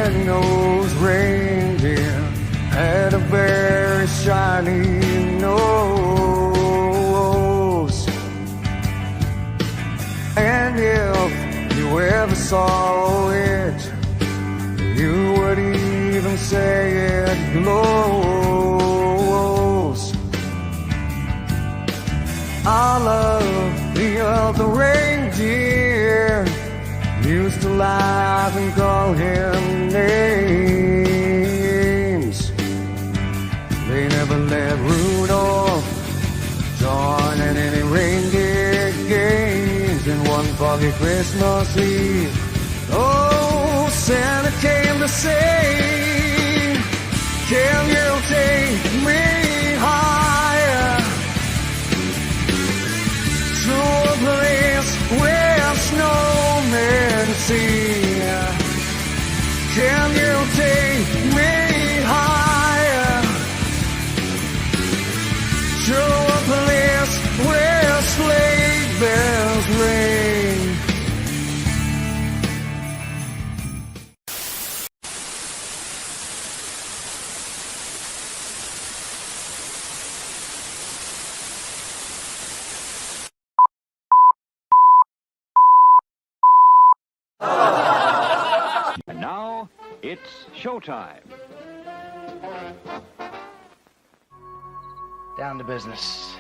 red-nosed reindeer had a very shiny nose. And if you ever saw it, you would even say it glows. All of the other reindeer used to laugh and call him names. They never let Rudolph join in any reindeer games. And one foggy Christmas Eve, oh, Santa came to say, can you take me higher to a place where snowmen see? Can you take me higher to a place where sleigh bells ring? And now, it's showtime. Down to business.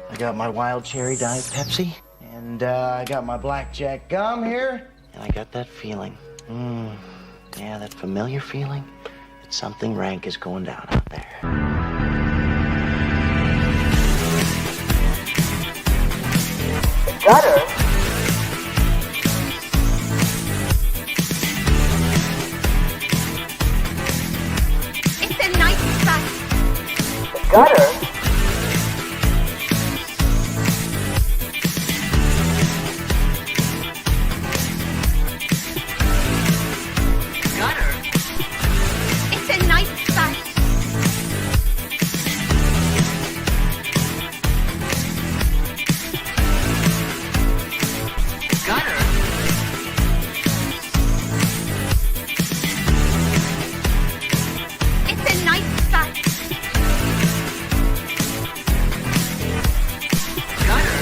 I got my wild cherry Diet Pepsi, and I got my blackjack gum here, and I got that feeling. Yeah, that familiar feeling that something rank is going down out there. Gutter. It's a nice spot. Gutter. Gutter. It's a nice spot. Gutter. It's a nice spot. Gutter.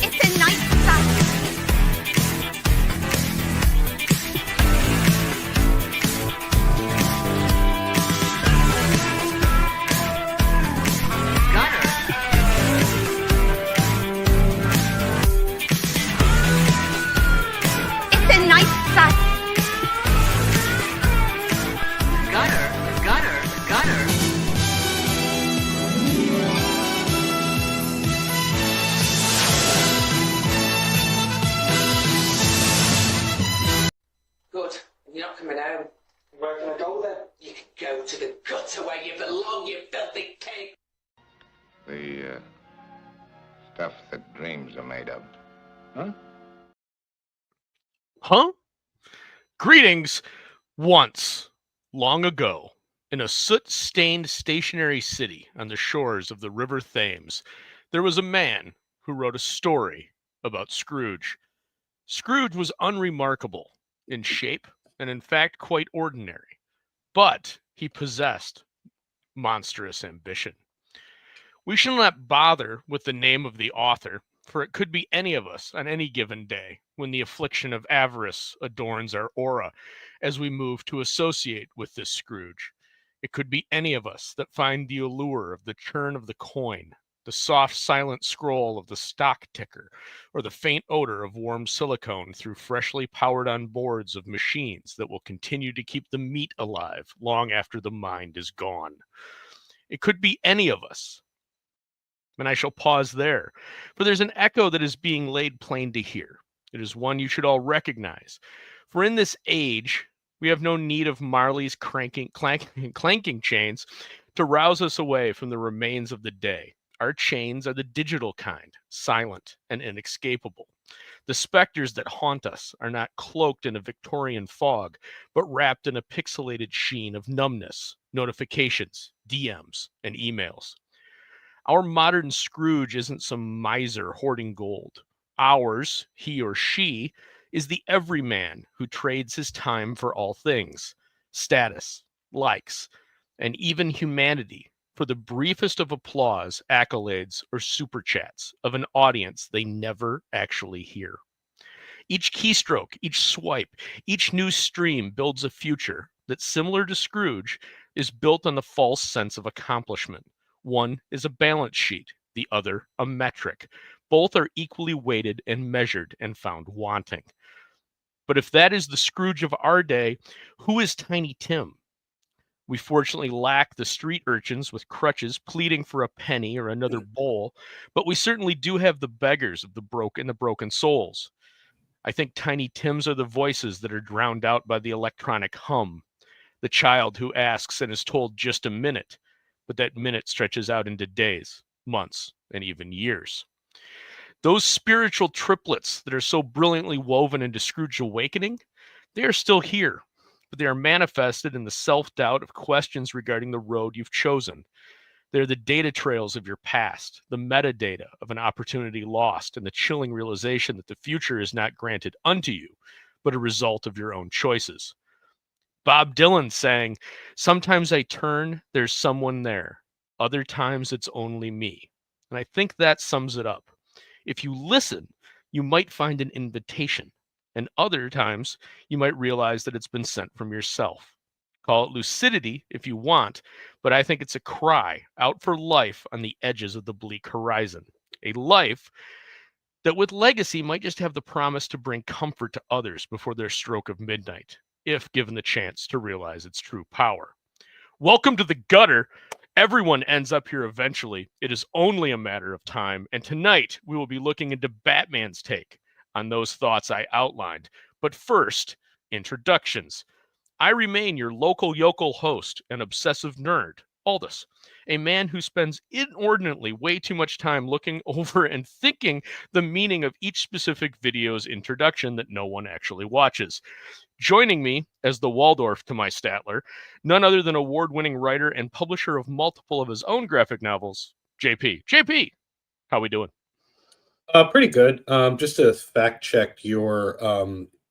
It's a nice spot. Gutter. It's a nice spot. Gutter, gutter, gutter. Good. You're not coming home. Where can I go then? You can go to the gutter where you belong, you filthy pig. The stuff that dreams are made of. Huh? Huh? Greetings. Once, long ago, in a soot-stained stationary city on the shores of the River Thames, there was a man who wrote a story about Scrooge. Scrooge was unremarkable in shape and in fact quite ordinary, but he possessed monstrous ambition. We shall not bother with the name of the author, for it could be any of us on any given day when the affliction of avarice adorns our aura as we move to associate with this Scrooge. It could be any of us that find the allure of the churn of the coin, the soft, silent scroll of the stock ticker, or the faint odor of warm silicone through freshly powered on boards of machines that will continue to keep the meat alive long after the mind is gone. It could be any of us. And I shall pause there, for there's an echo that is being laid plain to hear. It is one you should all recognize. For in this age, we have no need of Marley's clanking chains to rouse us away from the remains of the day. Our chains are the digital kind, silent and inescapable. The specters that haunt us are not cloaked in a Victorian fog, but wrapped in a pixelated sheen of numbness, notifications, DMs, and emails. Our modern Scrooge isn't some miser hoarding gold. Ours, he or she, is the everyman who trades his time for all things, status, likes, and even humanity for the briefest of applause, accolades, or super chats of an audience they never actually hear. Each keystroke, each swipe, each new stream builds a future that, similar to Scrooge, is built on the false sense of accomplishment. One is a balance sheet, the other a metric. Both are equally weighted and measured and found wanting. But if that is the Scrooge of our day, who is Tiny Tim? We fortunately lack the street urchins with crutches pleading for a penny or another bowl, but we certainly do have the beggars of the broken souls. I think Tiny Tims are the voices that are drowned out by the electronic hum, the child who asks and is told just a minute, but that minute stretches out into days, months, and even years. Those spiritual triplets that are so brilliantly woven into Scrooge Awakening, they are still here, but they are manifested in the self-doubt of questions regarding the road you've chosen. They're the data trails of your past, the metadata of an opportunity lost, and the chilling realization that the future is not granted unto you, but a result of your own choices. Bob Dylan sang, "Sometimes I turn, there's someone there. Other times it's only me." And I think that sums it up. If you listen, you might find an invitation, and other times you might realize that it's been sent from yourself. Call it lucidity if you want, but I think it's a cry out for life on the edges of the bleak horizon. A life that with legacy might just have the promise to bring comfort to others before their stroke of midnight, if given the chance to realize its true power. Welcome to the gutter. Everyone ends up here eventually. It is only a matter of time. And tonight we will be looking into Batman's take on those thoughts I outlined. But first, introductions. I remain your local yokel host and obsessive nerd, Aldous, a man who spends inordinately way too much time looking over and thinking the meaning of each specific video's introduction that no one actually watches. Joining me as the Waldorf to my Statler, none other than award-winning writer and publisher of multiple of his own graphic novels, JP. JP, how we doing? Pretty good. Just to fact check your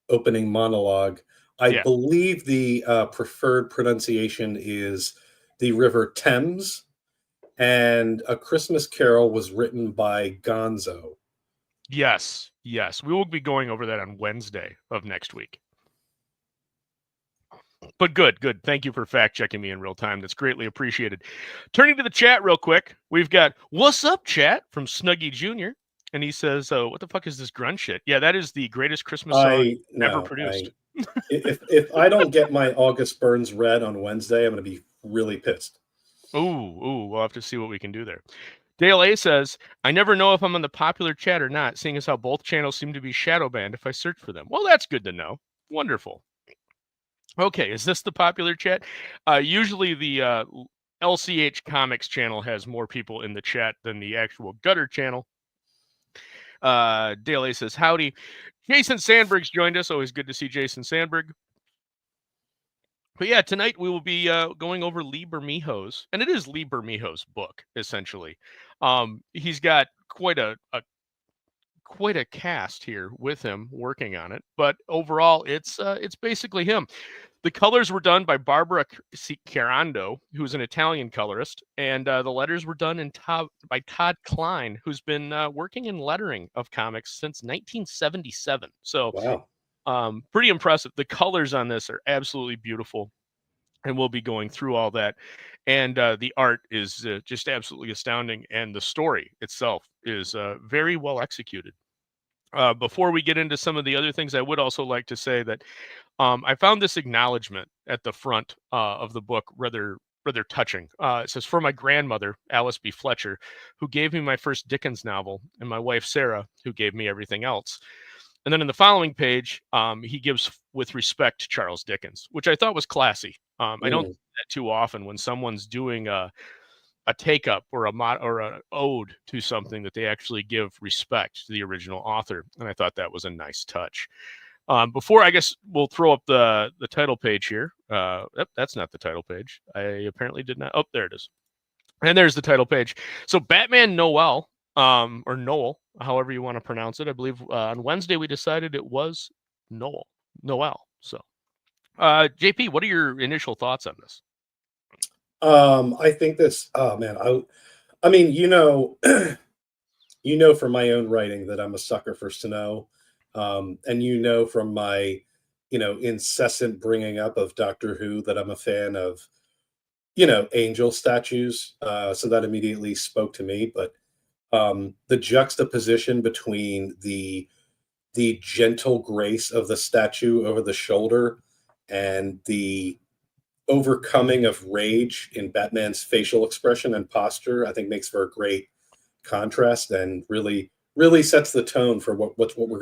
opening monologue, I believe the preferred pronunciation is the River Thames, and A Christmas Carol was written by Gonzo. Yes. We will be going over that on Wednesday of next week. But good. Thank you for fact checking me in real time. That's greatly appreciated. Turning to the chat real quick, we've got "What's up, chat?" from Snuggy Jr. And he says, "What the fuck is this grunge shit?" Yeah, that is the greatest Christmas song ever produced. If I don't get my August Burns read on Wednesday, I'm going to be really pissed. Ooh, we'll have to see what we can do there. Dale A says, "I never know if I'm on the popular chat or not, seeing as how both channels seem to be shadow banned if I search for them." Well, that's good to know. Wonderful. Okay, is this the popular chat? Usually the LCH Comics channel has more people in the chat than the actual Gutter channel. Dale A says, "Howdy." Jason Sandberg's joined us. Always good to see Jason Sandberg. But yeah, tonight we will be going over Lee Bermejo's, and it is Lee Bermejo's book, essentially. He's got quite a cast here with him working on it, but overall it's basically him. The colors were done by Barbara Carando, who's an Italian colorist, and the letters were done by Todd Klein, who's been working in lettering of comics since 1977. So wow. Pretty impressive. The colors on this are absolutely beautiful, and we'll be going through all that. And the art is just absolutely astounding, and the story itself is very well executed. Before we get into some of the other things, I would also like to say that I found this acknowledgement at the front of the book rather touching. It says, "For my grandmother, Alice B. Fletcher, who gave me my first Dickens novel, and my wife, Sarah, who gave me everything else." And then in the following page, he gives "with respect to Charles Dickens," which I thought was classy. I don't see that too often when someone's doing a take-up or an ode to something, that they actually give respect to the original author, and I thought that was a nice touch. Before, I guess we'll throw up the title page here. That's not the title page. I apparently did not. Oh, there it is. And there's the title page. So Batman Noel or Noel, however you want to pronounce it. I believe on Wednesday we decided it was Noel. So, JP, what are your initial thoughts on this? I think this. Oh man, I mean, from my own writing that I'm a sucker for Snow, and from my, incessant bringing up of Doctor Who that I'm a fan of, angel statues. So that immediately spoke to me. But the juxtaposition between the gentle grace of the statue over the shoulder and the overcoming of rage in Batman's facial expression and posture, I think makes for a great contrast and really really sets the tone for what we're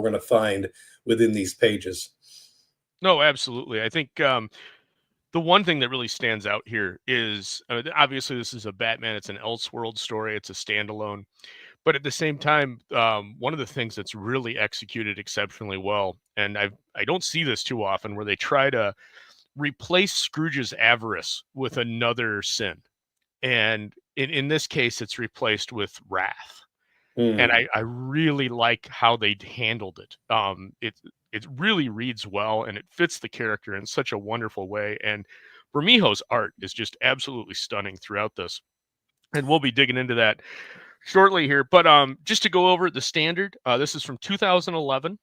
gonna find within these pages. No, absolutely. I think the one thing that really stands out here is obviously this is a Batman. It's an Elseworld story. It's a standalone. But at the same time, one of the things that's really executed exceptionally well, and I don't see this too often, where they try to replace Scrooge's avarice with another sin, and in this case, it's replaced with wrath. And I really like how they handled it. It really reads well, and it fits the character in such a wonderful way. And Bermejo's art is just absolutely stunning throughout this, and we'll be digging into that shortly here. But just to go over the standard, this is from 2011.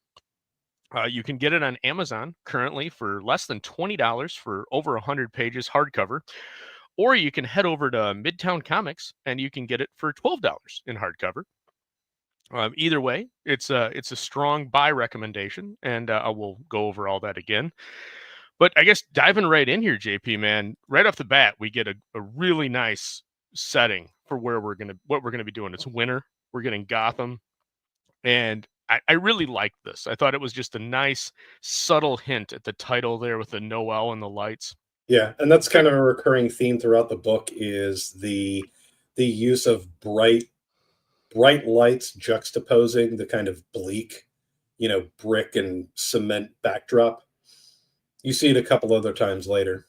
You can get it on Amazon currently for less than $20 for over 100 pages hardcover, or you can head over to Midtown Comics and you can get it for $12 in hardcover. Either way, it's a strong buy recommendation, and I will go over all that again. But I guess diving right in here, JP, man, right off the bat, we get a really nice setting for what we're gonna be doing. It's winter. We're getting Gotham, and I really liked this. I thought it was just a nice, subtle hint at the title there with the Noel and the lights. Yeah, and that's kind of a recurring theme throughout the book is the use of bright lights juxtaposing the kind of bleak, brick and cement backdrop. You see it a couple other times later.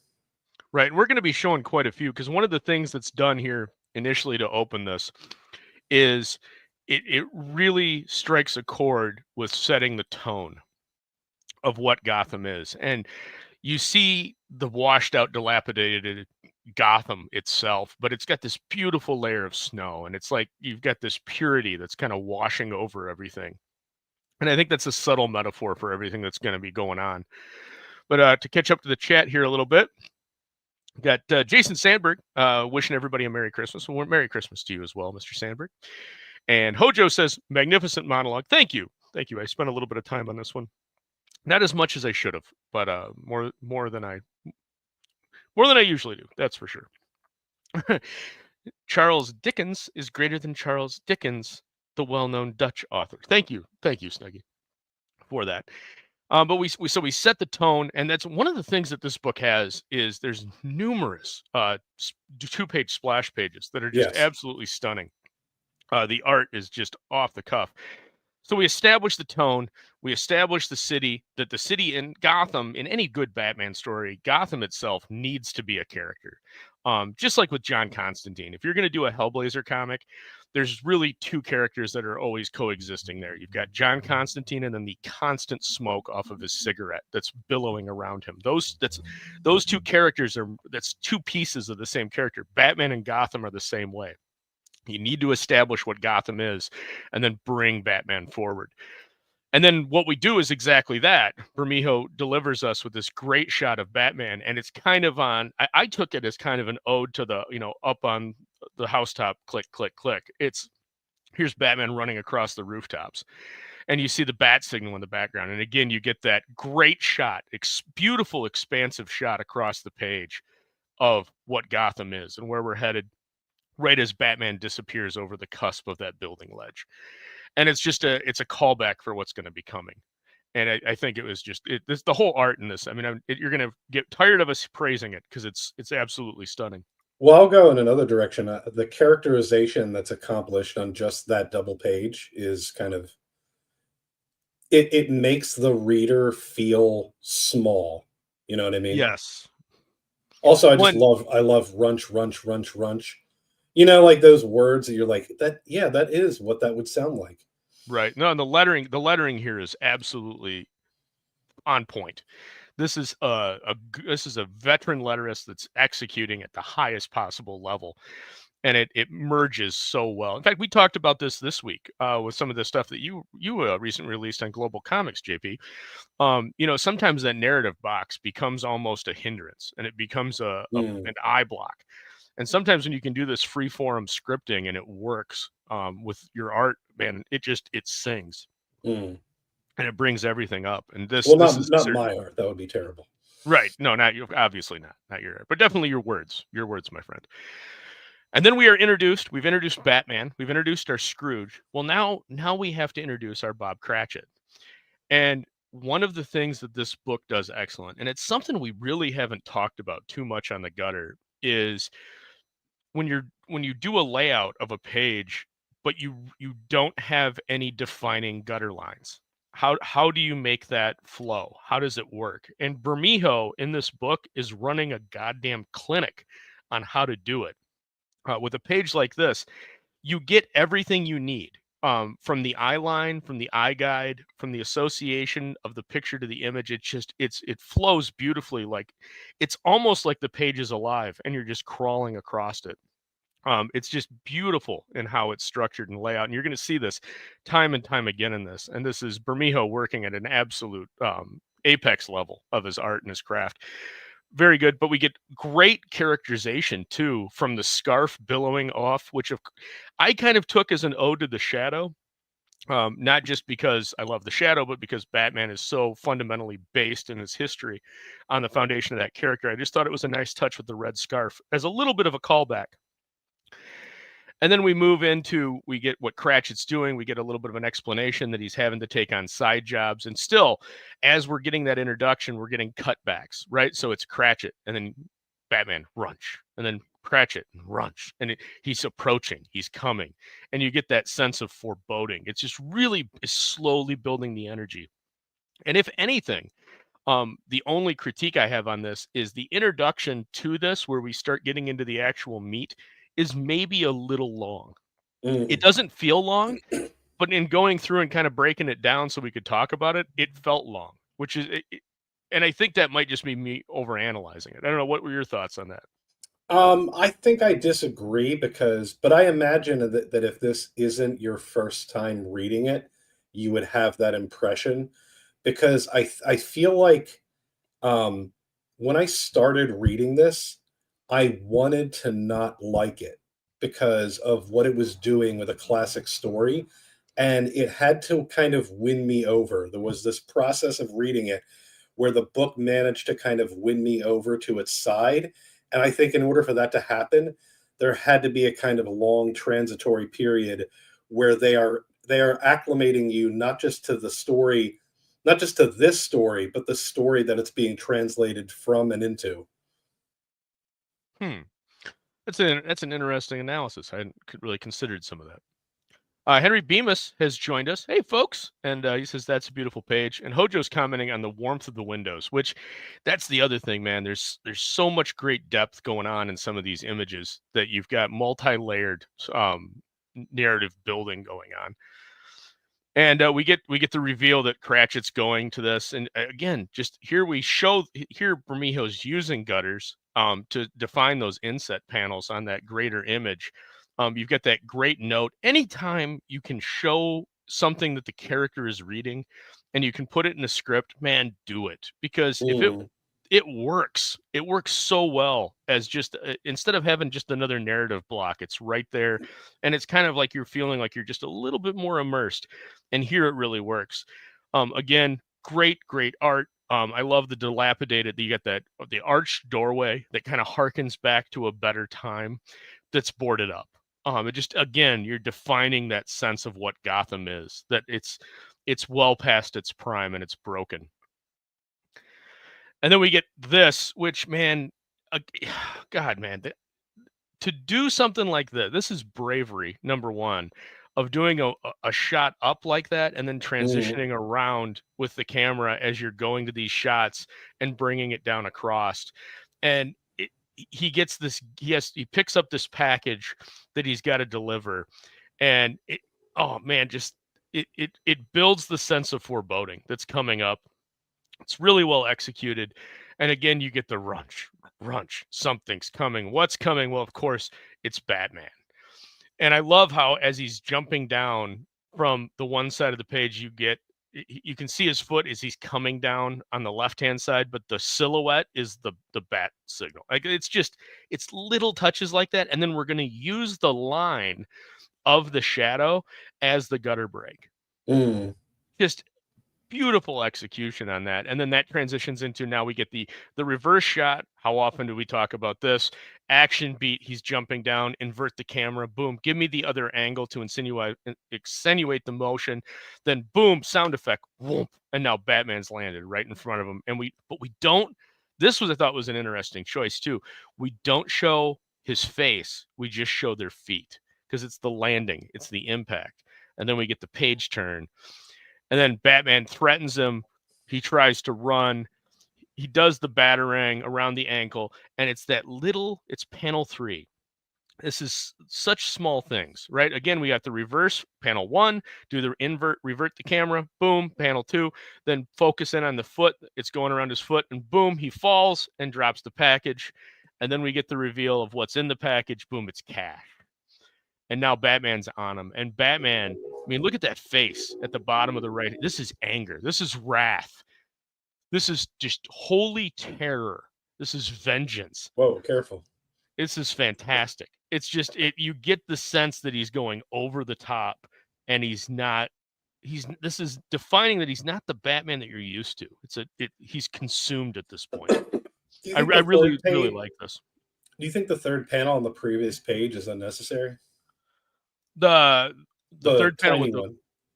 Right, and we're going to be showing quite a few because one of the things that's done here initially to open this is it really strikes a chord with setting the tone of what Gotham is. And you see the washed out, dilapidated Gotham itself, but it's got this beautiful layer of snow, and it's like you've got this purity that's kind of washing over everything. And I think that's a subtle metaphor for everything that's going to be going on. But to catch up to the chat here a little bit, got Jason Sandberg wishing everybody a Merry Christmas. Well, Merry Christmas to you as well, Mr. Sandberg. And Hojo says, magnificent monologue. Thank you. Thank you. I spent a little bit of time on this one. Not as much as I should have, but more than I usually do. That's for sure. Charles Dickens is greater than Charles Dickens, the well-known Dutch author. Thank you, Snuggie, for that. But we set the tone, and that's one of the things that this book has is there's numerous 2-page splash pages that are just absolutely stunning. The art is just off the cuff. So we establish the tone, we establish the city, that the city in Gotham, in any good Batman story, Gotham itself needs to be a character. Just like with John Constantine. If you're going to do a Hellblazer comic, there's really two characters that are always coexisting there. You've got John Constantine and then the constant smoke off of his cigarette that's billowing around him. Those two characters that's two pieces of the same character. Batman and Gotham are the same way. You need to establish what Gotham is and then bring Batman forward. And then what we do is exactly that. Bermejo delivers us with this great shot of Batman, and it's kind of I took it as kind of an ode to the, up on the housetop, click, click, click. Here's Batman running across the rooftops, and you see the bat signal in the background. And again, you get that great shot, beautiful, expansive shot across the page of what Gotham is and where we're headed right as Batman disappears over the cusp of that building ledge. And it's a callback for what's going to be coming. And I think it was just the whole art in this. I mean, you're going to get tired of us praising it because it's absolutely stunning. Well, I'll go in another direction. The characterization that's accomplished on just that double page is kind of it makes the reader feel small. You know what I mean? Yes. Also, I love runch. You know, like those words that you're like, that, yeah, that is what that would sound like. Right. No, and the lettering here is absolutely on point. This is this is a veteran letterist that's executing at the highest possible level, and it merges so well. In fact, we talked about this week with some of the stuff that you recently released on GlobalComix, JP. You know, sometimes that narrative box becomes almost a hindrance, and it becomes an eye block. And sometimes when you can do this free form scripting and it works with your art, man, it sings. And it brings everything up. And this is not my art. That would be terrible. Right. No, not you. Obviously not your art, but definitely your words, my friend. And then we've introduced Batman. We've introduced our Scrooge. Well, now we have to introduce our Bob Cratchit. And one of the things that this book does excellent, and it's something we really haven't talked about too much on the gutter, is when you do a layout of a page, but you don't have any defining gutter lines. How do you make that flow? How does it work? And Bermejo in this book is running a goddamn clinic on how to do it. With a page like this, you get everything you need from the eye line, from the eye guide, from the association of the picture to the image. It flows beautifully. Like it's almost like the page is alive and you're just crawling across it. It's just beautiful in how it's structured and layout. And you're going to see this time and time again in this. And this is Bermejo working at an absolute apex level of his art and his craft. Very good. But we get great characterization, too, from the scarf billowing off, which I kind of took as an ode to the Shadow. Not just because I love the Shadow, but because Batman is so fundamentally based in his history on the foundation of that character. I just thought it was a nice touch with the red scarf as a little bit of a callback. And then we get what Cratchit's doing. We get a little bit of an explanation that he's having to take on side jobs. And still, as we're getting that introduction, we're getting cutbacks, right? So it's Cratchit and then Batman, Runch, and then Cratchit and Runch. And he's approaching, he's coming. And you get that sense of foreboding. It's just really slowly building the energy. And if anything, the only critique I have on this is the introduction to this, where we start getting into the actual meat, is maybe a little long. It doesn't feel long, but in going through and kind of breaking it down so we could talk about it, it felt long, which is, and I think that might just be me overanalyzing it. I don't know. What were your thoughts on that? I think I disagree but I imagine that if this isn't your first time reading it, you would have that impression, because I feel like when I started reading this, I wanted to not like it because of what it was doing with a classic story. And it had to kind of win me over. There was this process of reading it where the book managed to kind of win me over to its side. And I think in order for that to happen, there had to be a kind of long transitory period where they are acclimating you not just to the story, not just to this story, but the story that it's being translated from and into. That's an interesting analysis. I hadn't really considered some of that. Henry Bemis has joined us. Hey, folks. And he says, that's a beautiful page. And Hojo's commenting on the warmth of the windows, which that's the other thing, man. There's so much great depth going on in some of these images that you've got multi-layered narrative building going on. And we get the reveal that Cratchit's going to this. And again, just here Bermejo's using gutters to define those inset panels on that greater image. You've got that great note. Anytime you can show something that the character is reading and you can put it in a script, man, do it. Because if it works so well as just instead of having just another narrative block, it's right there. And it's kind of like you're feeling like you're just a little bit more immersed. And here it really works. Again, great art. I love the dilapidated, you got the arched doorway that kind of harkens back to a better time that's boarded up. It just, again, you're defining that sense of what Gotham is, that it's well past its prime and it's broken. And then we get this, which, man, God, man, to do something like this is bravery, number one, of doing a shot up like that and then transitioning around with the camera as you're going to these shots and bringing it down across. And he gets this, he picks up this package that he's got to deliver, and oh man, just it builds the sense of foreboding that's coming up. It's really well executed. And again, you get the runch, something's coming. What's coming? Well, of course, it's Batman. And I love how, as he's jumping down from the one side of the page, you can see his foot as he's coming down on the left-hand side, but the silhouette is the bat signal. Like, it's little touches like that. And then we're going to use the line of the shadow as the gutter break. Just beautiful execution on that. And then that transitions into, now we get the reverse shot. How often do we talk about this? Action beat, he's jumping down, invert the camera, boom, give me the other angle to extenuate the motion, then boom, sound effect, whoop, and now Batman's landed right in front of him. But we don't, this was, I thought, was an interesting choice too. We don't show his face, we just show their feet, because it's the landing, it's the impact. And then we get the page turn. And then Batman threatens him. He tries to run. He does the batarang around the ankle. And it's panel 3. This is such small things, right? Again, we got the reverse, panel 1, do the revert the camera, boom, panel 2, then focus in on the foot. It's going around his foot, and boom, he falls and drops the package. And then we get the reveal of what's in the package. Boom, it's cash. And now Batman's on him. And Batman, I mean, look at that face at the bottom of the right. This is anger. This is wrath. This is just holy terror. This is vengeance. Whoa, careful. This is fantastic. It's just, you get the sense that he's going over the top, and this is defining that he's not the Batman that you're used to. He's consumed at this point. I really like this. Do you think the third panel on the previous page is unnecessary? The third panel with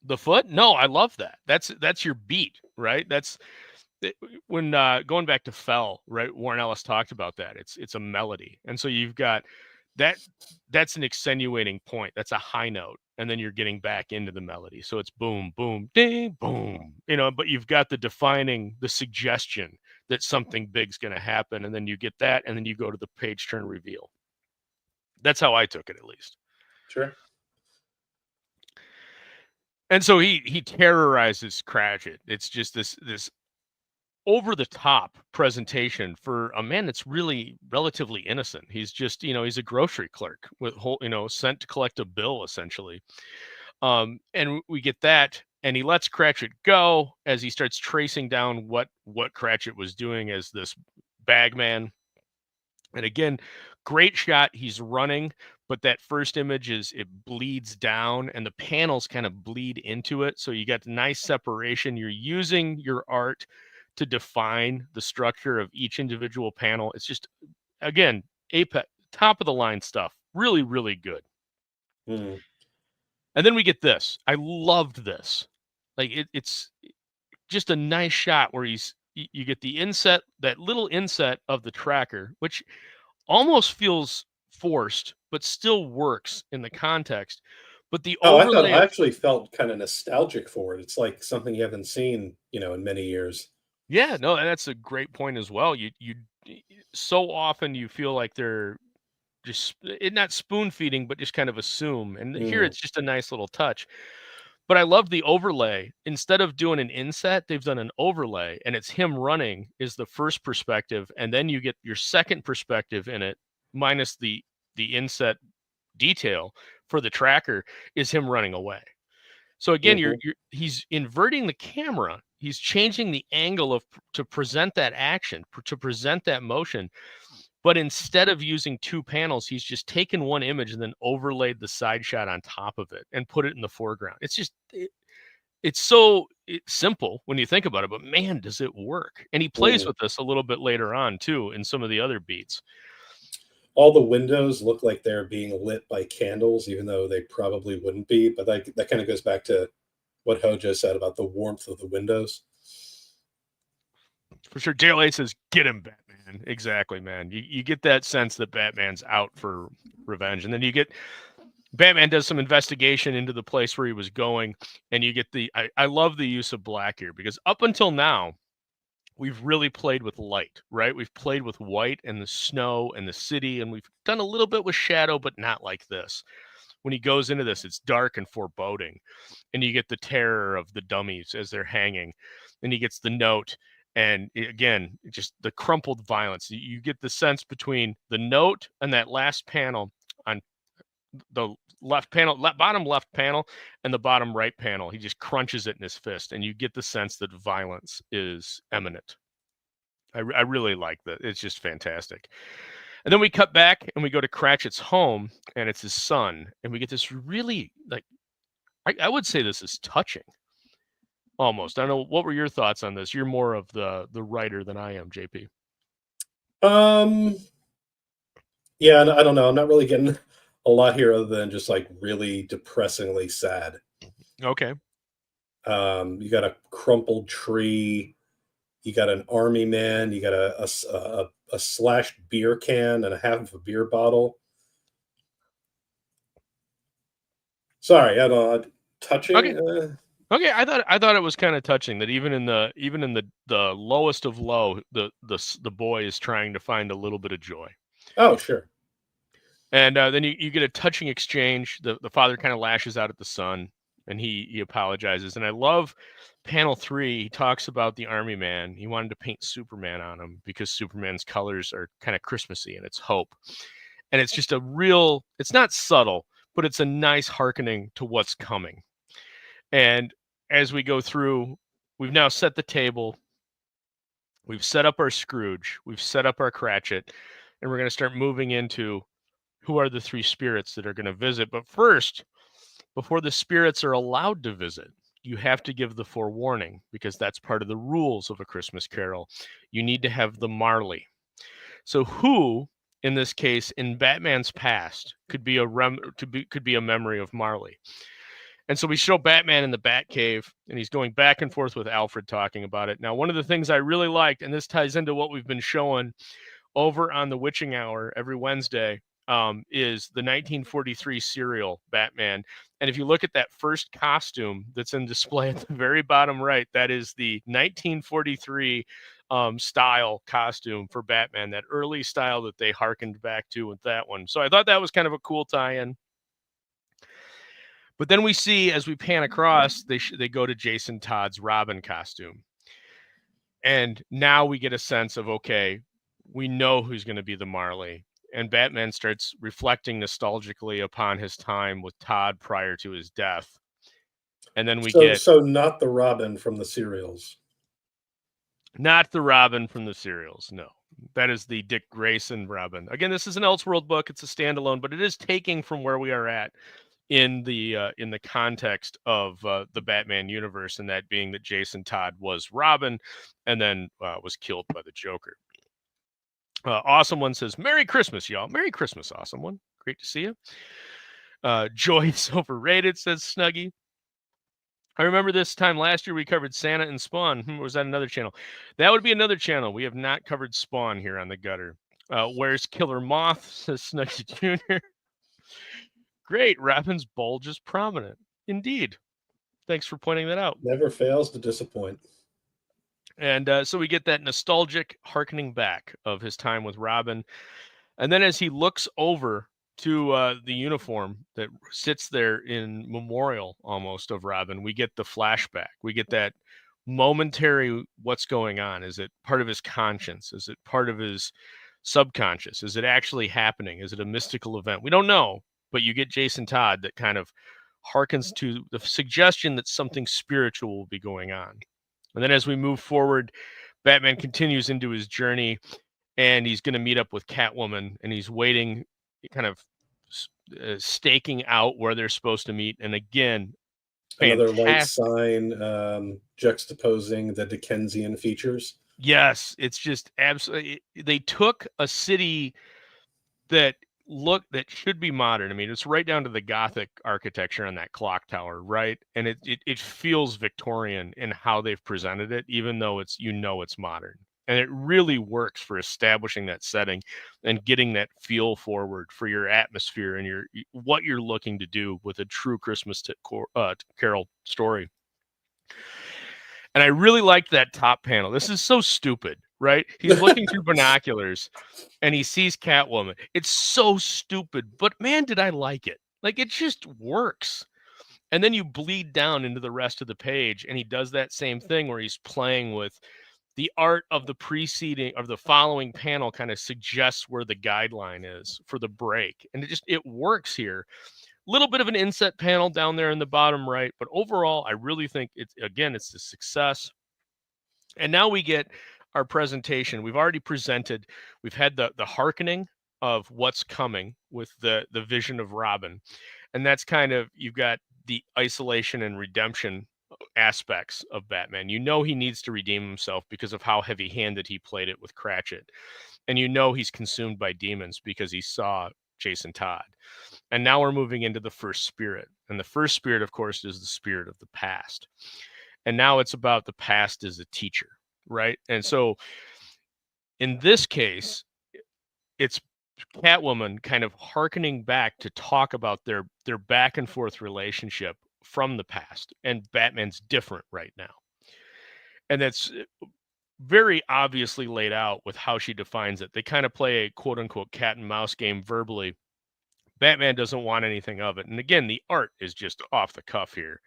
the foot? No, I love that. That's your beat, right? That's when going back to Fell, right? Warren Ellis talked about that. It's a melody. And so you've got that's an extenuating point. That's a high note. And then you're getting back into the melody. So it's boom, boom, ding, boom. But you've got the suggestion that something big's going to happen. And then you get that, and then you go to the page turn reveal. That's how I took it, at least. Sure. And so he terrorizes Cratchit. It's just this over the top presentation for a man that's really relatively innocent. He's just, he's a grocery clerk with sent to collect a bill, essentially. And we get that, and he lets Cratchit go as he starts tracing down what Cratchit was doing as this bagman. And again, great shot. He's running, but that first image it bleeds down, and the panels kind of bleed into it. So you got nice separation. You're using your art to define the structure of each individual panel. It's just, again, apex, top of the line stuff. Really, really good. And then we get this. I loved this. Like, it's just a nice shot where you get the inset, that little inset of the tracker, which almost feels forced, but still works in the context. But the overlay, I actually felt kind of nostalgic for it. It's like something you haven't seen, in many years. Yeah, no, and that's a great point as well. You so often you feel like they're just not spoon feeding, but just kind of assume. And here it's just a nice little touch. But I love the overlay. Instead of doing an inset, they've done an overlay, and it's him running is the first perspective, and then you get your second perspective in it, minus the inset detail for the tracker, is him running away. So again, he's inverting the camera. He's changing the angle to present that action, to present that motion. But instead of using two panels, he's just taken one image and then overlaid the side shot on top of it and put it in the foreground. It's just, it's so simple when you think about it, but man, does it work. And he plays with this a little bit later on too, in some of the other beats. All the windows look like they're being lit by candles, even though they probably wouldn't be. But that kind of goes back to what Hojo said about the warmth of the windows. For sure. JLA says, get him, Batman. Exactly, man. You get that sense that Batman's out for revenge. And then you get Batman does some investigation into the place where he was going. And you get I love the use of black here, because up until now, we've really played with light, right? We've played with white and the snow and the city, and we've done a little bit with shadow, but not like this. When he goes into this, it's dark and foreboding, and you get the terror of the dummies as they're hanging, and he gets the note, and again, just the crumpled violence. You get the sense between the note and that last panel on the left panel, bottom left panel, and the bottom right panel. He just crunches it in his fist, and you get the sense that violence is imminent. I really like that. It's just fantastic. And then we cut back and we go to Cratchit's home, and it's his son, and we get this really, like, I would say this is touching, almost. I don't know, what were your thoughts on this? You're more of the writer than I am, JP. Yeah, I don't know. I'm not really getting a lot here other than just like really depressingly sad. Okay. You got a crumpled tree. You got an army man. You got a slashed beer can and a half of a beer bottle. Sorry, I don't know. Touching. Okay. Okay, I thought it was kind of touching that even in the lowest of low, the boy is trying to find a little bit of joy. Oh, sure. And then you get a touching exchange. The father kind of lashes out at the son, and he apologizes. And I love panel 3. He talks about the army man. He wanted to paint Superman on him because Superman's colors are kind of Christmassy and it's hope. And it's just it's not subtle, but it's a nice hearkening to what's coming. And as we go through, we've now set the table. We've set up our Scrooge. We've set up our Cratchit. And we're going to start moving into who are the 3 spirits that are going to visit. But first, before the spirits are allowed to visit, you have to give the forewarning, because that's part of the rules of A Christmas Carol. You need to have the Marley. So who, in this case, in Batman's past, could be a memory of Marley? And so we show Batman in the Batcave, and he's going back and forth with Alfred talking about it. Now, one of the things I really liked, and this ties into what we've been showing over on the Witching Hour every Wednesday, is the 1943 serial Batman. And if you look at that first costume that's in display at the very bottom right, that is the 1943 style costume for Batman, that early style that they hearkened back to with that one. So I thought that was kind of a cool tie-in. But then we see, as we pan across, they go to Jason Todd's Robin costume. And now we get a sense of, okay, we know who's going to be the Marley. And Batman starts reflecting nostalgically upon his time with Todd prior to his death. And then So not the Robin from the serials. Not the Robin from the serials, no. That is the Dick Grayson Robin. Again, this is an Elseworld book. It's a standalone, but it is taking from where we are at in the context of the Batman universe, and that being that Jason Todd was Robin and then was killed by the Joker. Awesome One says, Merry Christmas, y'all. Merry Christmas, Awesome One. Great to see you. Joy is overrated, says Snuggy. I remember this time last year we covered Santa and Spawn. Was that another channel? That would be another channel. We have not covered Spawn here on the gutter. Where's Killer Moth, says Snuggy Jr. Great. Robin's bulge is prominent. Indeed. Thanks for pointing that out. Never fails to disappoint. And so we get that nostalgic hearkening back of his time with Robin. And then as he looks over to the uniform that sits there in memorial almost of Robin, we get the flashback. We get that momentary what's going on. Is it part of his conscience? Is it part of his subconscious? Is it actually happening? Is it a mystical event? We don't know, but you get Jason Todd that kind of harkens to the suggestion that something spiritual will be going on. And then as we move forward, Batman continues into his journey, and he's going to meet up with Catwoman, and he's waiting, kind of staking out where they're supposed to meet. And again, another light sign juxtaposing the Dickensian features. Yes, it's just absolutely. They took a city that should be modern. I mean, it's right down to the Gothic architecture on that clock tower, right? And it feels Victorian in how they've presented it, even though it's modern. And it really works for establishing that setting and getting that feel forward for your atmosphere and what you're looking to do with a true Christmas Carol story. And I really liked that top panel. This is so stupid, right? He's looking through binoculars and he sees Catwoman. It's so stupid, but man, did I like it. Like, it just works. And then you bleed down into the rest of the page, and he does that same thing where he's playing with the art of the preceding of the following panel, kind of suggests where the guideline is for the break. And it works here. Little bit of an inset panel down there in the bottom right, but overall, I really think it's a success. And now we get our presentation. We've already presented. We've had the hearkening of what's coming with the vision of Robin, and that's kind of, you've got the isolation and redemption aspects of Batman. You know he needs to redeem himself because of how heavy-handed he played it with Cratchit, and you know he's consumed by demons because he saw Jason Todd. And now we're moving into the first spirit, and the first spirit, of course, is the spirit of the past. And now it's about the past as a teacher, right? And so in this case, it's Catwoman kind of hearkening back to talk about their back and forth relationship from the past, and Batman's different right now. And that's very obviously laid out with how she defines it. They kind of play a quote unquote cat and mouse game verbally. Batman doesn't want anything of it. And again, the art is just off the cuff here.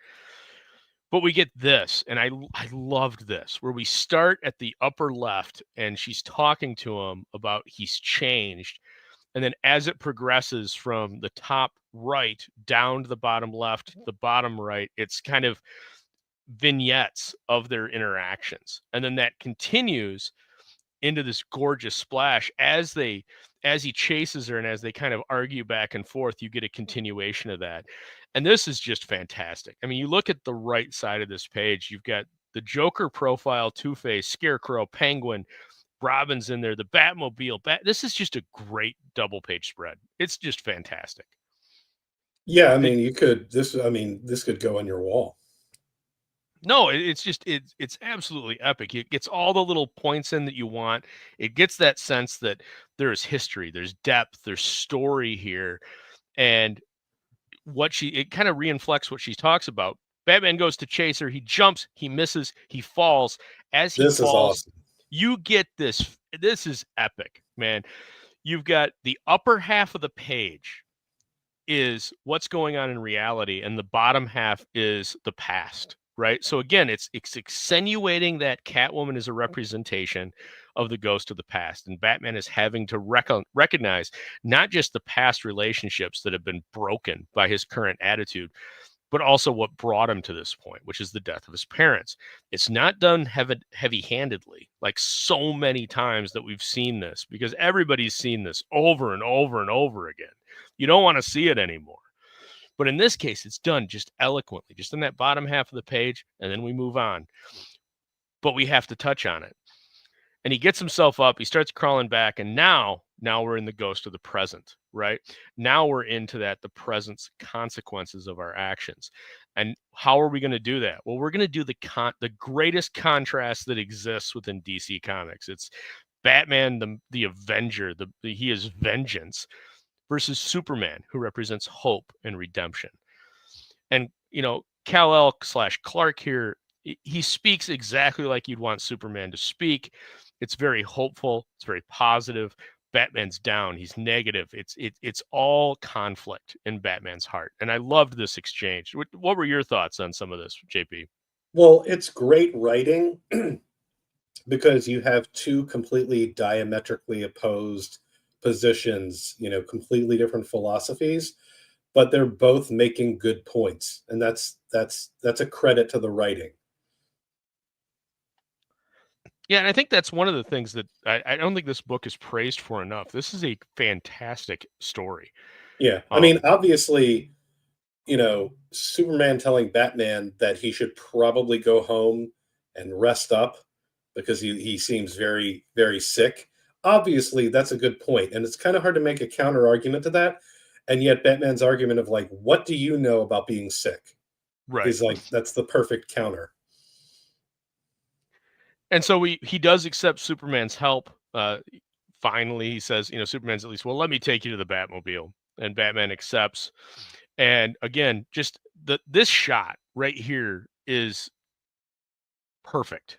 But we get this, and I loved this, where we start at the upper left, and she's talking to him about he's changed. And then as it progresses from the top right down to the bottom left, the bottom right, it's kind of vignettes of their interactions. And then that continues into this gorgeous splash as he chases her, and as they kind of argue back and forth, you get a continuation of that. And this is just fantastic. I mean, you look at the right side of this page, you've got the Joker profile, Two-Face, Scarecrow, Penguin, Robin's in there, the Batmobile. This is just a great double page spread. It's just fantastic. Yeah, I mean, this could go on your wall. No, it's absolutely epic. It gets all the little points in that you want. It gets that sense that there's history, there's depth, there's story here. And it kind of reinflects what she talks about. Batman goes to chase her. He jumps, he misses, he falls. As he falls, is awesome. You get this. This is epic, man. You've got the upper half of the page is what's going on in reality, and the bottom half is the past, right? So again, it's accentuating that Catwoman is a representation of the ghost of the past, and Batman is having to recognize not just the past relationships that have been broken by his current attitude, but also what brought him to this point, which is the death of his parents. It's not done heavy-handedly, like so many times that we've seen this, because everybody's seen this over and over and over again. You don't want to see it anymore. But in this case, it's done just eloquently, just in that bottom half of the page, and then we move on. But we have to touch on it. And he gets himself up, he starts crawling back, and now we're in the ghost of the present, right? Now we're into the present's consequences of our actions. And how are we going to do that? Well, we're going to do the greatest contrast that exists within DC Comics. It's Batman, the Avenger, he is vengeance, versus Superman, who represents hope and redemption. And, Kal-El / Clark here, he speaks exactly like you'd want Superman to speak. It's very hopeful. It's very positive. Batman's down. He's negative. It's all conflict in Batman's heart. And I loved this exchange. What were your thoughts on some of this, JP? Well, it's great writing because you have two completely diametrically opposed positions, completely different philosophies, but they're both making good points. And that's a credit to the writing. Yeah, and I think that's one of the things that I don't think this book is praised for enough. This is a fantastic story. Yeah. I mean, obviously, Superman telling Batman that he should probably go home and rest up because he seems very, very sick. Obviously, that's a good point. And it's kind of hard to make a counter argument to that. And yet Batman's argument of like, what do you know about being sick? Right. Is like, that's the perfect counter. And so he does accept Superman's help. Finally, he says, Superman's at least, well, let me take you to the Batmobile. And Batman accepts. And again, just this shot right here is perfect.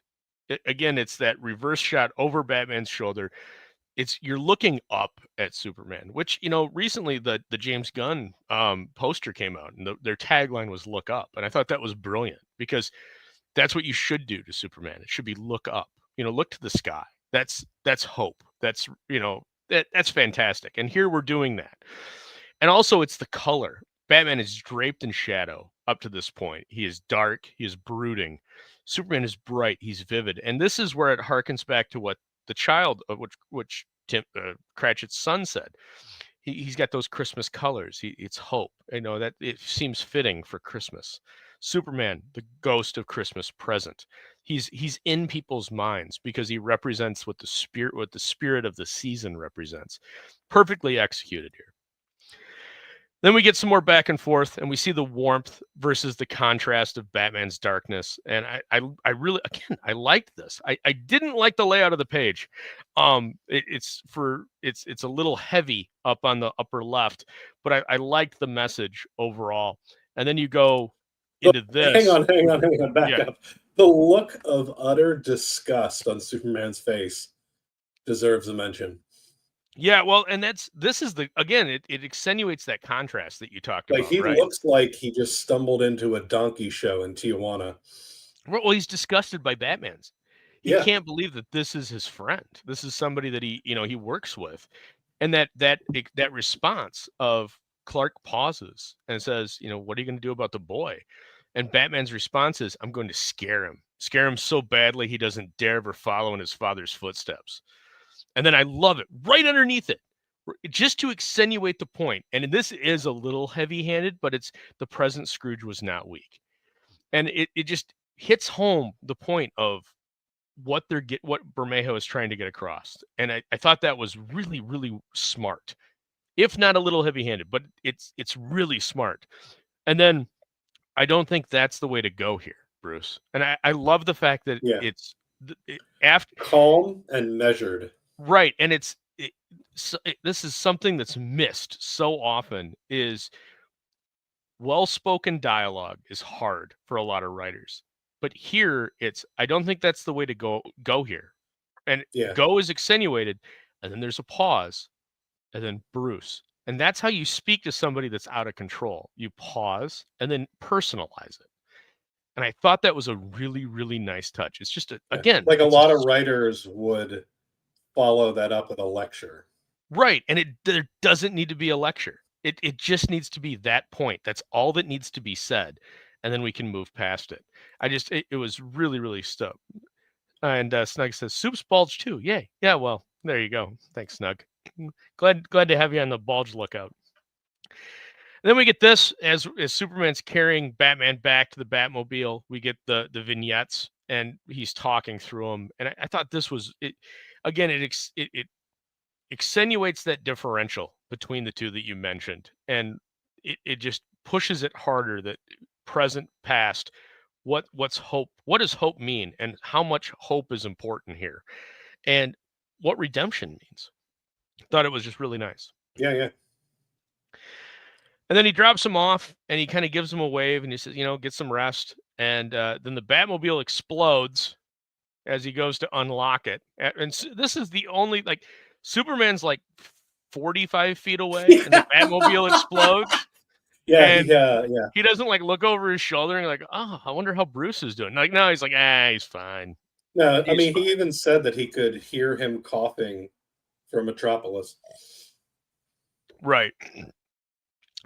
Again, it's that reverse shot over Batman's shoulder. You're looking up at Superman, which, recently the James Gunn poster came out, and their tagline was "Look Up," and I thought that was brilliant because that's what you should do to Superman. It should be look up, look to the sky. That's hope. That's that's fantastic. And here we're doing that. And also, it's the color. Batman is draped in shadow up to this point. He is dark. He is brooding. Superman is bright. He's vivid. And this is where it harkens back to what the child, which Tim Cratchit's son said. He's got those Christmas colors. It's hope. That it seems fitting for Christmas. Superman, the ghost of Christmas present. He's in people's minds because he represents what the spirit of the season represents. Perfectly executed here. Then we get some more back and forth, and we see the warmth versus the contrast of Batman's darkness. And I really, again, I liked this. I didn't like the layout of the page. It's a little heavy up on the upper left, but I liked the message overall. And then you go into this. Hang on, back up. The look of utter disgust on Superman's face deserves a mention. Yeah, well, and this is it accentuates that contrast that you talked about. He looks like he just stumbled into a donkey show in Tijuana. Well, he's disgusted by Batman's. He can't believe that this is his friend. This is somebody that he works with, and that response of Clark pauses and says, "What are you going to do about the boy?" And Batman's response is, "I'm going to scare him so badly he doesn't dare ever follow in his father's footsteps." And then I love it right underneath it, just to accentuate the point. And this is a little heavy-handed, but it's the present Scrooge was not weak. And it just hits home the point of what Bermejo is trying to get across. And I thought that was really, really smart, if not a little heavy-handed, but it's really smart. And then I don't think that's the way to go here, Bruce. And I love the fact that it's after calm and measured. Right, and this is something that's missed so often. Is well-spoken dialogue is hard for a lot of writers, but here I don't think that's the way to go here. And go is accentuated, and then there's a pause, and then Bruce, and that's how you speak to somebody that's out of control. You pause and then personalize it. And I thought that was a really, really nice touch. It's just again, like a lot of writers would follow that up with a lecture. Right. And there doesn't need to be a lecture. It just needs to be that point. That's all that needs to be said. And then we can move past it. It was really, really stoked. And Snug says, "Soup's bulge too." Yay. Yeah, well, there you go. Thanks, Snug. Glad to have you on the bulge lookout. And then we get this as Superman's carrying Batman back to the Batmobile. We get the vignettes, and he's talking through them. And I thought this was it. Again, it accentuates that differential between the two that you mentioned, and it just pushes it harder. That present, past, what's hope? What does hope mean, and how much hope is important here, and what redemption means. Thought it was just really nice. Yeah. And then he drops him off, and he kind of gives him a wave, and he says, "Get some rest." And then the Batmobile explodes as he goes to unlock it. And this is the only, Superman's 45 feet away, and the Batmobile explodes. Yeah. He doesn't look over his shoulder and "Oh, I wonder how Bruce is doing." No, he's he's fine. No, he even said that he could hear him coughing from Metropolis. Right.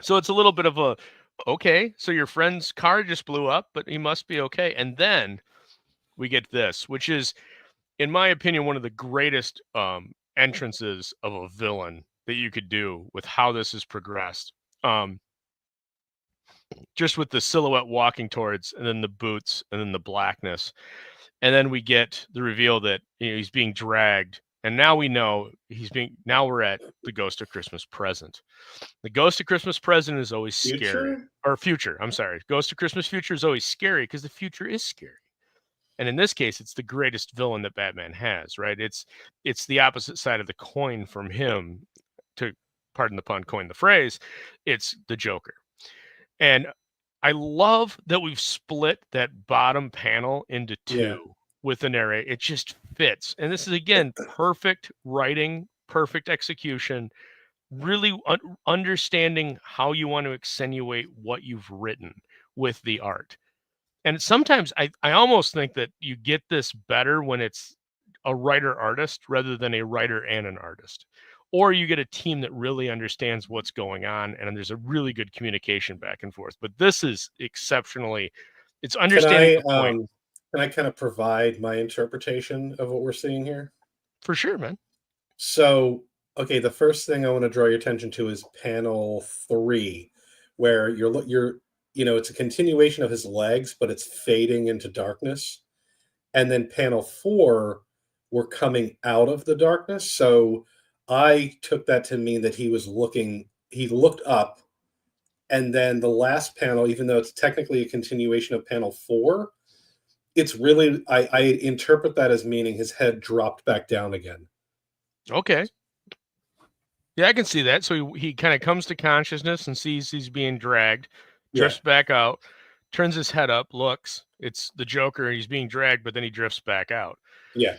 So it's a little bit of okay, so your friend's car just blew up, but he must be okay. And then we get this, which is, in my opinion, one of the greatest entrances of a villain that you could do with how this has progressed. Just with the silhouette walking towards, and then the boots, and then the blackness. And then we get the reveal that he's being dragged. And now we know now we're at the Ghost of Christmas Present. The Ghost of Christmas Present is always scary. Or future, I'm sorry. Ghost of Christmas Future is always scary because the future is scary. And in this case, it's the greatest villain that Batman has, right? It's the opposite side of the coin from him, to, pardon the pun, coin the phrase. It's the Joker. And I love that we've split that bottom panel into two Yeah. with the narrator. It just fits. And this is, again, perfect writing, perfect execution, really understanding how you want to accentuate what you've written with the art. And sometimes I almost think that you get this better when it's a writer artist rather than a writer and an artist. Or you get a team that really understands what's going on and there's a really good communication back and forth. But this is exceptionally, it's understanding the point. Can I kind of provide my interpretation of what we're seeing here? For sure, man. So, okay, the first thing I want to draw your attention to is panel 3, where you're it's a continuation of his legs, but it's fading into darkness. And then panel 4, we're coming out of the darkness. So I took that to mean that he looked up, and then the last panel, even though it's technically a continuation of panel 4, it's really, I interpret that as meaning his head dropped back down again. Okay. Yeah, I can see that. So he kind of comes to consciousness and sees he's being dragged, drifts back out, turns his head up, looks. It's the Joker. He's being dragged, but then he drifts back out. Yeah.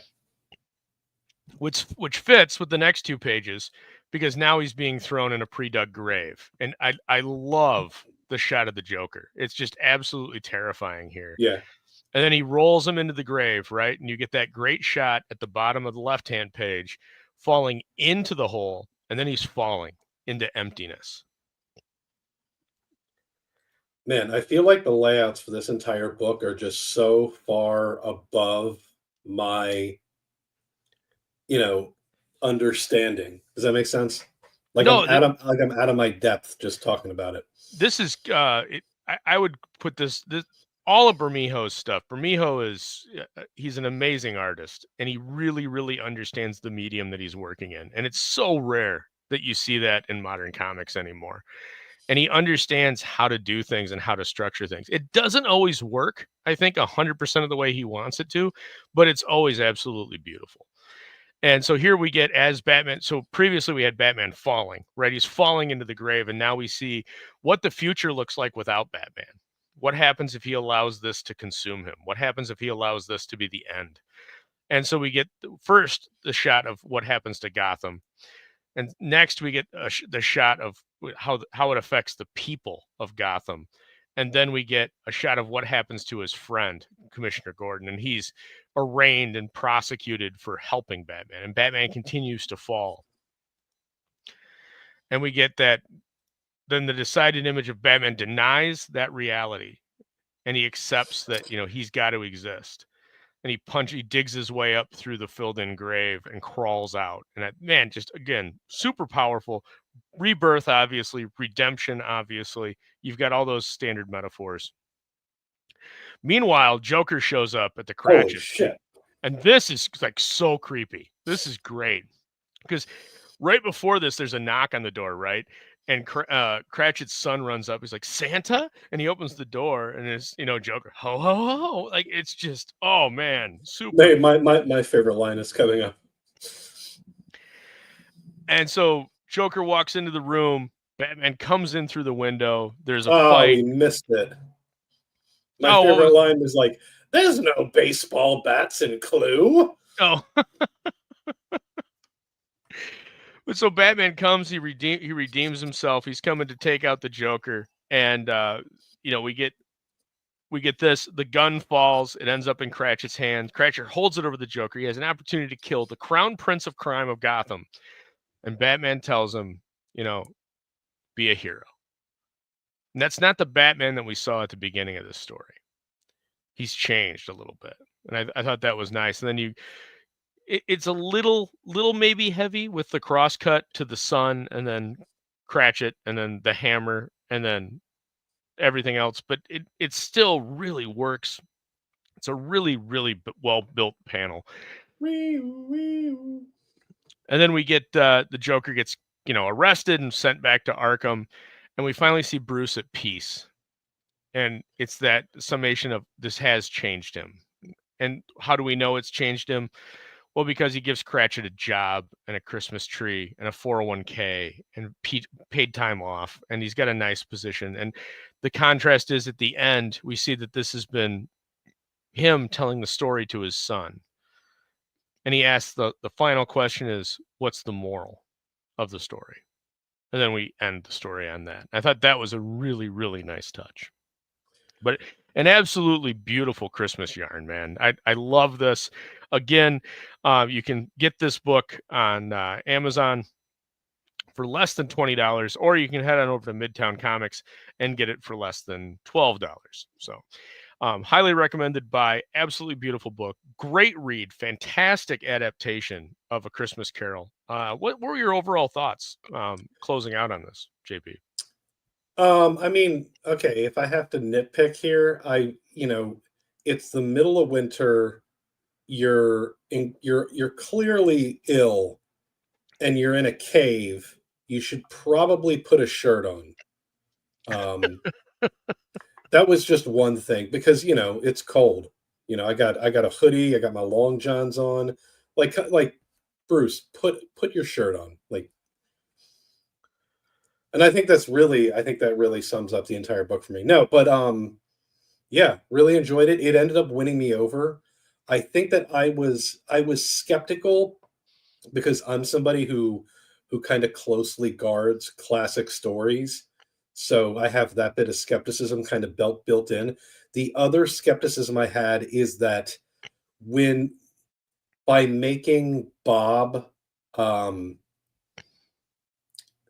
Which fits with the next 2 pages, because now he's being thrown in a pre-dug grave. And I love the shot of the Joker. It's just absolutely terrifying here. Yeah. And then he rolls him into the grave, right? And you get that great shot at the bottom of the left-hand page, falling into the hole, and then he's falling into emptiness. Man, I feel like the layouts for this entire book are just so far above my, understanding. Does that make sense? Like, No, I'm out of my depth just talking about it. This is I would put this all of Bermejo's stuff. Bermejo is he's an amazing artist, and he really, really understands the medium that he's working in. And it's so rare that you see that in modern comics anymore. And he understands how to do things and how to structure things. It doesn't always work, I think, 100% of the way he wants it to, but it's always absolutely beautiful. And so here we get as Batman. So previously we had Batman falling, right? He's falling into the grave. And now we see what the future looks like without Batman. What happens if he allows this to consume him? What happens if he allows this to be the end? And so we get first the shot of what happens to Gotham. And next we get the shot of how it affects the people of Gotham. And then we get a shot of what happens to his friend, Commissioner Gordon. And he's arraigned and prosecuted for helping Batman. And Batman continues to fall. And we get that then the decided image of Batman denies that reality. And he accepts that, he's got to exist. And he digs his way up through the filled in grave and crawls out. And that, man, just again, super powerful. Rebirth, obviously, redemption, obviously. You've got all those standard metaphors. Meanwhile, Joker shows up at the Cratchit. Holy shit. And this is like so creepy. This is great. Because right before this, there's a knock on the door, right? And Cratchit's son runs up. He's like, Santa? And he opens the door and it's, Joker, ho, ho, ho. Like, it's just, oh, man, super. Hey, my favorite line is coming up. And so Joker walks into the room. Batman comes in through the window. There's a fight. We missed it. My favorite line was like, there's no baseball bats in Clue. Oh. But so Batman comes, he redeems himself. He's coming to take out the Joker. And, we get this. The gun falls. It ends up in Cratchit's hands. Cratchit holds it over the Joker. He has an opportunity to kill the crown prince of crime of Gotham. And Batman tells him, be a hero. And that's not the Batman that we saw at the beginning of this story. He's changed a little bit. And I thought that was nice. And then it's a little maybe heavy with the crosscut to the sun and then Cratchit and then the hammer and then everything else. But it still really works. It's a really, really well-built panel. And then we get the Joker gets, arrested and sent back to Arkham. And we finally see Bruce at peace. And it's that summation of this has changed him. And how do we know it's changed him? Well, because he gives Cratchit a job and a Christmas tree and a 401k and paid time off. And he's got a nice position. And the contrast is at the end, we see that this has been him telling the story to his son. And he asks the final question is, what's the moral of the story? And then we end the story on that. I thought that was a really, really nice touch. But an absolutely beautiful Christmas yarn, man. I love this. Again, you can get this book on Amazon for less than $20, or you can head on over to Midtown Comics and get it for less than $12. So highly recommended by. Absolutely beautiful book. Great read. Fantastic adaptation of A Christmas Carol. What were your overall thoughts closing out on this, JP? I mean, okay, if I have to nitpick here, it's the middle of winter. You're clearly ill, and you're in a cave. You should probably put a shirt on. That was just one thing, because it's cold. I got a hoodie. I got my long johns on. Like Bruce, put your shirt on. And I think that really sums up the entire book for me. No, but yeah, really enjoyed it. It ended up winning me over. I think that I was skeptical, because I'm somebody who kind of closely guards classic stories. So I have that bit of skepticism kind of built in. The other skepticism I had is that by making Bob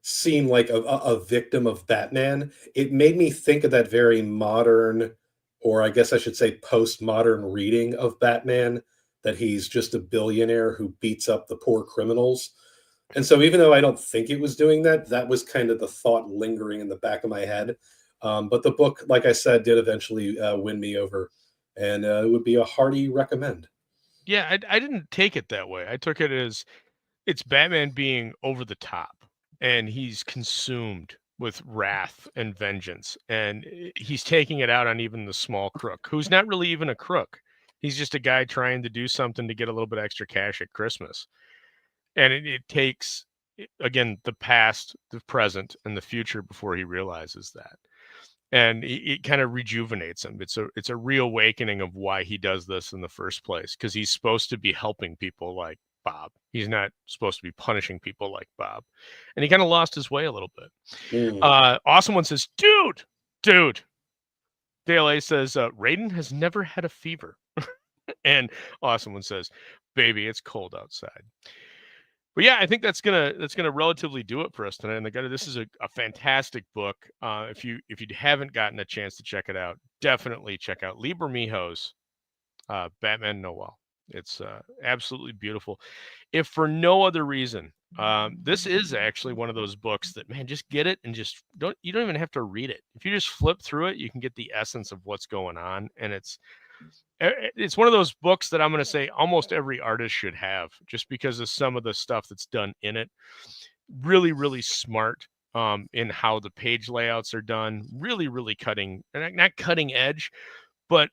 seem like a victim of Batman, it made me think of that very modern, or I guess I should say postmodern reading of Batman, that he's just a billionaire who beats up the poor criminals. And so even though I don't think it was doing that, that was kind of the thought lingering in the back of my head. But the book, like I said, did eventually win me over, and it would be a hearty recommend. Yeah, I didn't take it that way. I took it as it's Batman being over the top, and he's consumed with wrath and vengeance, and he's taking it out on even the small crook, who's not really even a crook. He's just a guy trying to do something to get a little bit extra cash at Christmas. And it takes, again, the past, the present, and the future before he realizes that. And it kind of rejuvenates him. It's a reawakening of why he does this in the first place, because he's supposed to be helping people like Bob. He's not supposed to be punishing people like Bob. And he kind of lost his way a little bit. Awesome One says, dude. Dale A says, Raiden has never had a fever. And Awesome One says, baby, it's cold outside. But yeah, I think that's gonna relatively do it for us tonight. And this is a fantastic book. If you haven't gotten a chance to check it out, definitely check out Lee Bermejo's Batman Noel. It's absolutely beautiful. If for no other reason, this is actually one of those books that, man, just get it and you don't even have to read it. If you just flip through it, you can get the essence of what's going on, and it's one of those books that I'm going to say almost every artist should have, just because of some of the stuff that's done in it. Really, really smart in how the page layouts are done. Really, really not cutting edge, but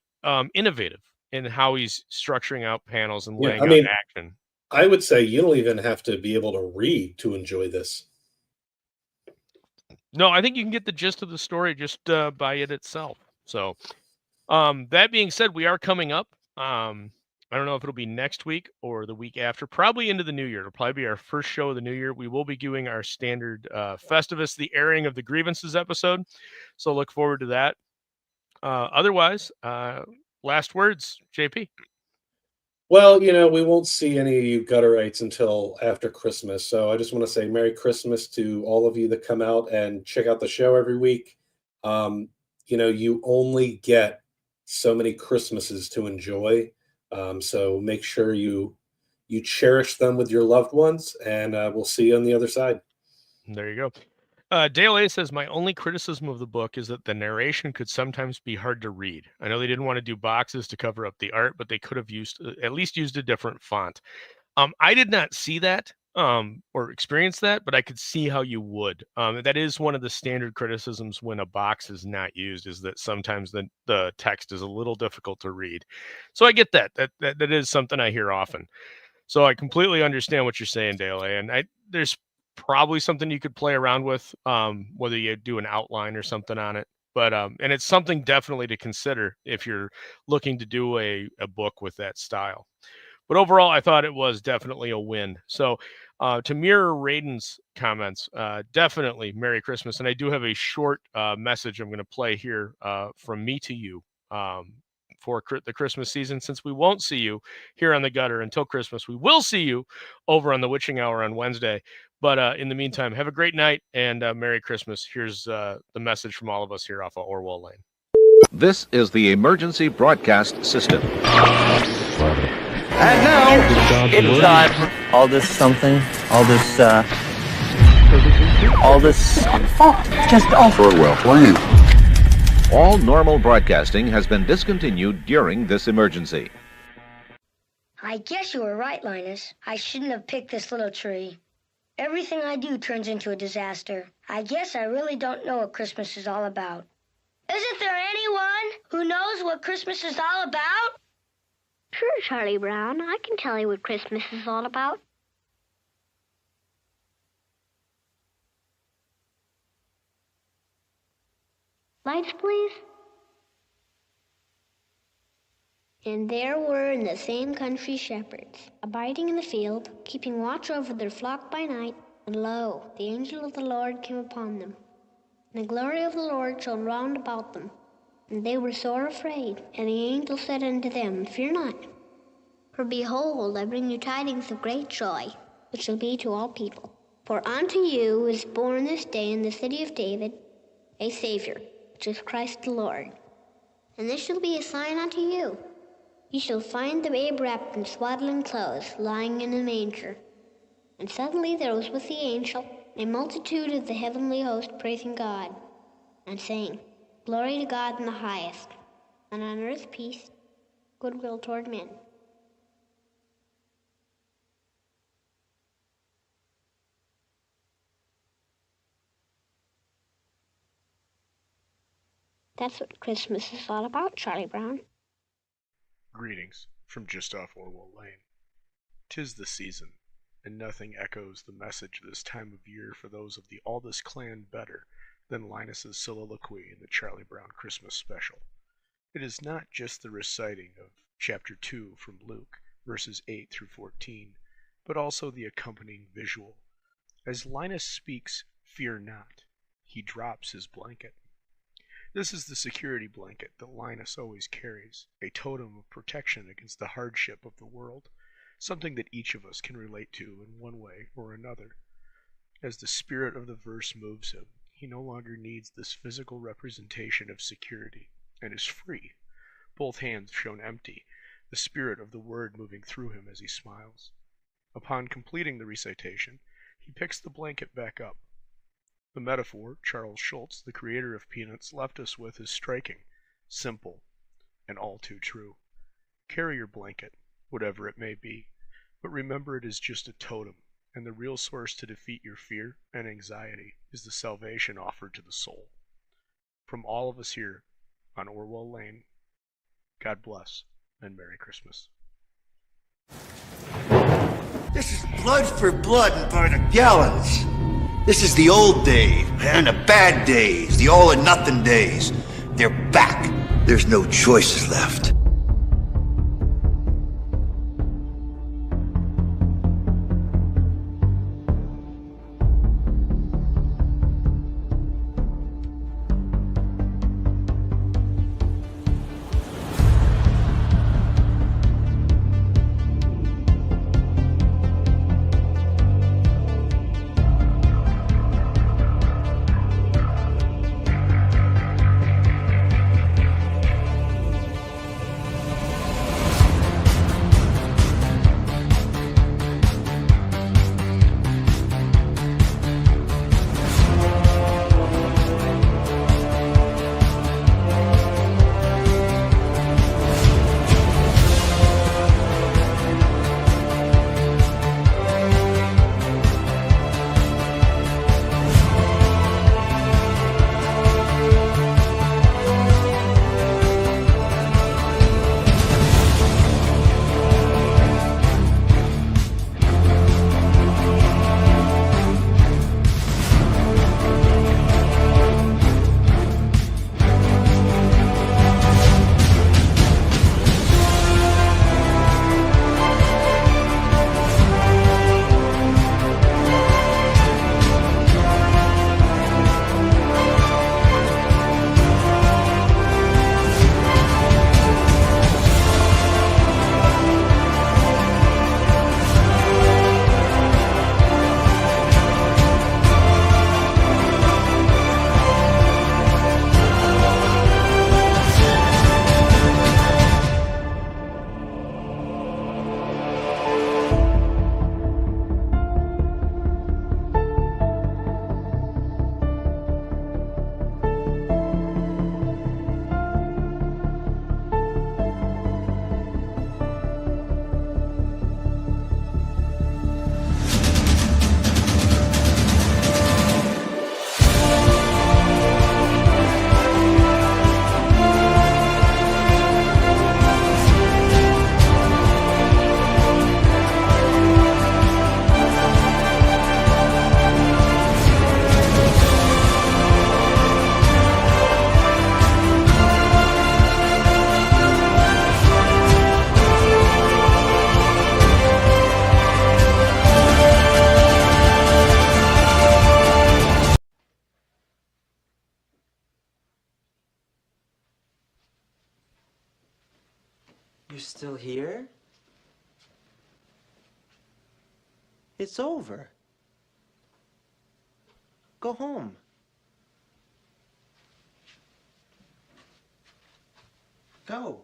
innovative in how he's structuring out panels and laying out action. I would say you don't even have to be able to read to enjoy this. No, I think you can get the gist of the story just by it itself. So that being said, we are coming up. I don't know if it'll be next week or the week after, probably into the new year. It'll probably be our first show of the new year. We will be doing our standard Festivus, the airing of the grievances episode. So look forward to that. Otherwise, last words, JP. Well, we won't see any of you gutterites until after Christmas. So I just want to say Merry Christmas to all of you that come out and check out the show every week. You only get so many Christmases to enjoy. So make sure you cherish them with your loved ones, and we'll see you on the other side. There you go. Dale A says, my only criticism of the book is that the narration could sometimes be hard to read. I know they didn't want to do boxes to cover up the art, but they could have at least used a different font. I did not see that or experience that, but I could see how you would. That is one of the standard criticisms when a box is not used, is that sometimes the text is a little difficult to read. So I get that. That is something I hear often. So I completely understand what you're saying, Dale A. And there's probably something you could play around with, whether you do an outline or something on it. But and it's something definitely to consider if you're looking to do a book with that style. But overall, I thought it was definitely a win. So to mirror Raiden's comments, definitely Merry Christmas. And I do have a short message I'm going to play here from me to you for the Christmas season. Since we won't see you here on the Gutter until Christmas, we will see you over on the Witching Hour on Wednesday. But in the meantime, have a great night and Merry Christmas. Here's the message from all of us here off of Orwell Lane. This is the emergency broadcast system. And now, it's time. All this something, all this, just awful. Orwell playing. All normal broadcasting has been discontinued during this emergency. I guess you were right, Linus. I shouldn't have picked this little tree. Everything I do turns into a disaster. I guess I really don't know what Christmas is all about. Isn't there anyone who knows what Christmas is all about? Sure, Charlie Brown. I can tell you what Christmas is all about. Lights, please. And there were in the same country shepherds, abiding in the field, keeping watch over their flock by night. And lo, the angel of the Lord came upon them. And the glory of the Lord shone round about them. And they were sore afraid. And the angel said unto them, Fear not. For behold, I bring you tidings of great joy, which shall be to all people. For unto you is born this day in the city of David a Savior, which is Christ the Lord. And this shall be a sign unto you. Ye shall find the babe wrapped in swaddling clothes, lying in a manger. And suddenly there was with the angel a multitude of the heavenly host praising God, and saying, Glory to God in the highest, and on earth peace, goodwill toward men. That's what Christmas is all about, Charlie Brown. Greetings from just off Orwell Lane. 'Tis the season, and nothing echoes the message this time of year for those of the Aldous clan better than Linus's soliloquy in the Charlie Brown Christmas special. It is not just the reciting of chapter 2 from Luke, verses 8 through 14, but also the accompanying visual. As Linus speaks, "Fear not," he drops his blanket. This is the security blanket that Linus always carries, a totem of protection against the hardship of the world, something that each of us can relate to in one way or another. As the spirit of the verse moves him, he no longer needs this physical representation of security, and is free, both hands shown empty, the spirit of the word moving through him as he smiles. Upon completing the recitation, he picks the blanket back up. The metaphor Charles Schulz, the creator of Peanuts, left us with is striking, simple, and all too true. Carry your blanket, whatever it may be, but remember it is just a totem, and the real source to defeat your fear and anxiety is the salvation offered to the soul. From all of us here on Orwell Lane, God bless and Merry Christmas. This is blood for blood and by the gallons. This is the old days and the bad days, the all or nothing days. They're back. There's no choices left. You're still here? It's over. Go home. Go.